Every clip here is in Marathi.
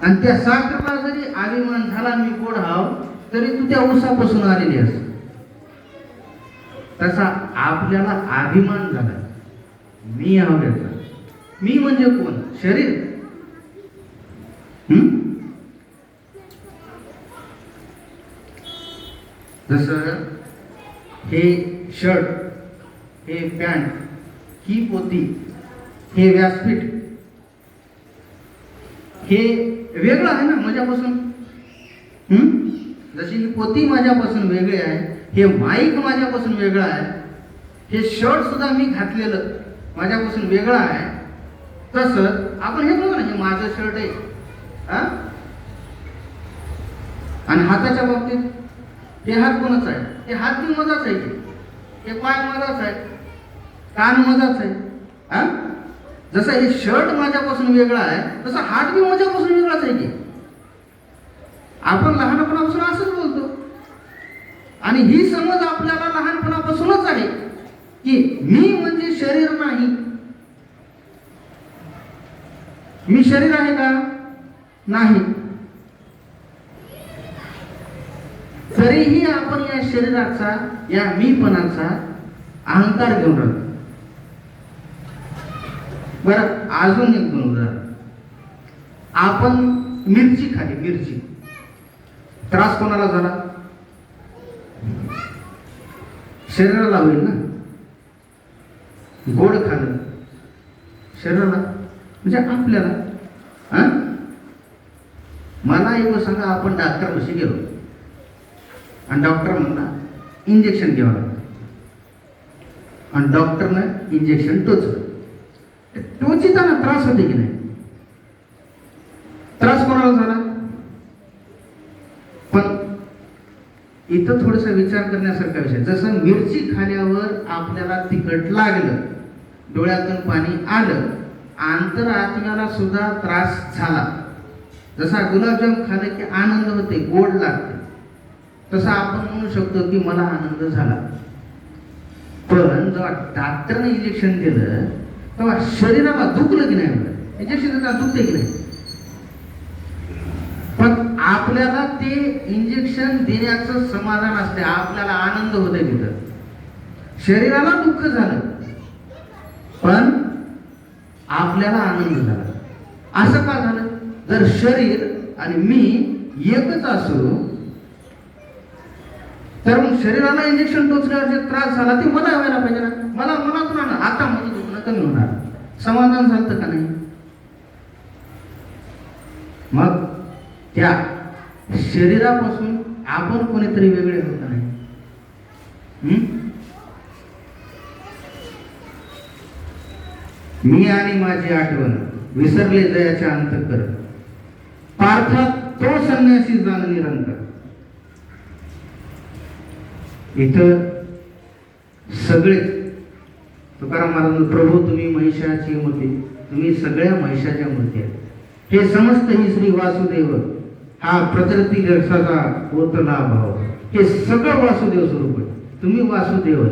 आणि त्या साखरेला जरी अभिमान झाला मी गोड हाव, तरी तू त्या ऊसापासून आलेली असते. तसा आपल्याला अभिमान झाला मी आवडता. मी म्हणजे कोण? शरीर. जसं हे शर्ट, हे पॅन्ट, ही पोती, हे व्यासपीठ, हे वेगळं आहे ना माझ्यापासून. जशी ही पोती माझ्यापासून वेगळी आहे, हे माईक माझ्यापासून वेगळं आहे, हे शर्ट सुद्धा मी घातलेलं माझ्यापासून वेगळं आहे. तसं आपण हे बघू ना, हे माझं शर्ट आहे. आणि हाताच्या बाबतीत हे हात कोणाचा आहे? हे हात बी मजाच आहे, हे पाय मजाच आहे, कान मजाच आहे. जसं हे शर्ट माझ्यापासून वेगळं आहे, तसं हात बी माझ्यापासून वेगळाच आहे की. आपण लहानपणापासून असंच बोलतो. आणि ही समज आपल्याला लहानपणापासूनच आहे की मी म्हणजे शरीर नाही. मी शरीर आहे का? नाही. तरीही आपण या शरीराचा, या मीपणाचा अहंकार घेऊन राहतो. बरं, अजून एक दोन उदाहरण. आपण मिरची खाली, मिरची. त्रास कोणाला झाला? शरीराला होईल ना. गोड खाल्लं शरीराला, म्हणजे आपल्याला. मला एक सांगा, आपण डॉक्टरपाशी गेलो आणि डॉक्टर म्हणला इंजेक्शन घ्यावं लागतं. आणि डॉक्टरनं इंजेक्शन टोचलं. टोचताना त्रास होते की नाही? त्रास कोणाला झाला? पण इथं थोडासा विचार करण्यासारखा विषय. जसं मिरची खाल्यावर आपल्याला तिखट लागलं, डोळ्यातून पाणी आलं, अंतरात्म्याला सुद्धा त्रास झाला. जसा गुलाबजाम खाल्लं की आनंद होते, गोड लागते, तसा आपण म्हणू शकतो की मला आनंद झाला. पण जेव्हा डॉक्टरने इंजेक्शन दिलं तेव्हा शरीराला दुखलं की नाही? इंजेक्शन देताना दुखते की नाही? पण आपल्याला ते इंजेक्शन देण्याचं समाधान असते, आपल्याला आनंद होते तिथं. शरीराला दुःख झालं पण आपल्याला आनंद झाला. असं का झालं? जर शरीर आणि मी एकच असो तर मग शरीराला इंजेक्शन टोचल्यावर जे त्रास झाला ते मला व्हायला पाहिजे ना. मला मनातून आलं, आता माझं दुखणं कमी होणार, समाधान झालं का नाही? मग त्या शरीरापासून आपण कोणीतरी वेगळे होत नाही. मी आणि माझी आठवण विसरले जयाच्या अंतःकर, पार्थात तो संन्यासी जाण निरंतर. इथं सगळेच तुकाराम महाराज, प्रभू तुम्ही महिषाची मूर्ती, तुम्ही सगळ्या महिषाच्या मूर्ती आहेत. हे समस्त ही श्री वासुदेव, हा प्रकृती रसाचा ओतला भाव, हे सगळं वासुदेव स्वरूप आहे. तुम्ही वासुदेव,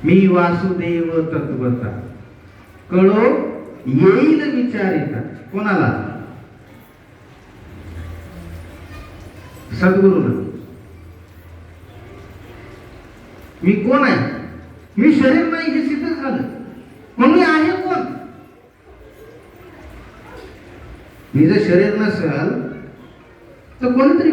मी वासुदेव तत्वता, कळो येईल विचारिता. कोणाला? सद्गुरूला. मी कोण आहे? मी शरीर नाही हे सिद्ध झालं. मग मी आहे कोण? मी जर शरीर नसेल तर कोणीतरी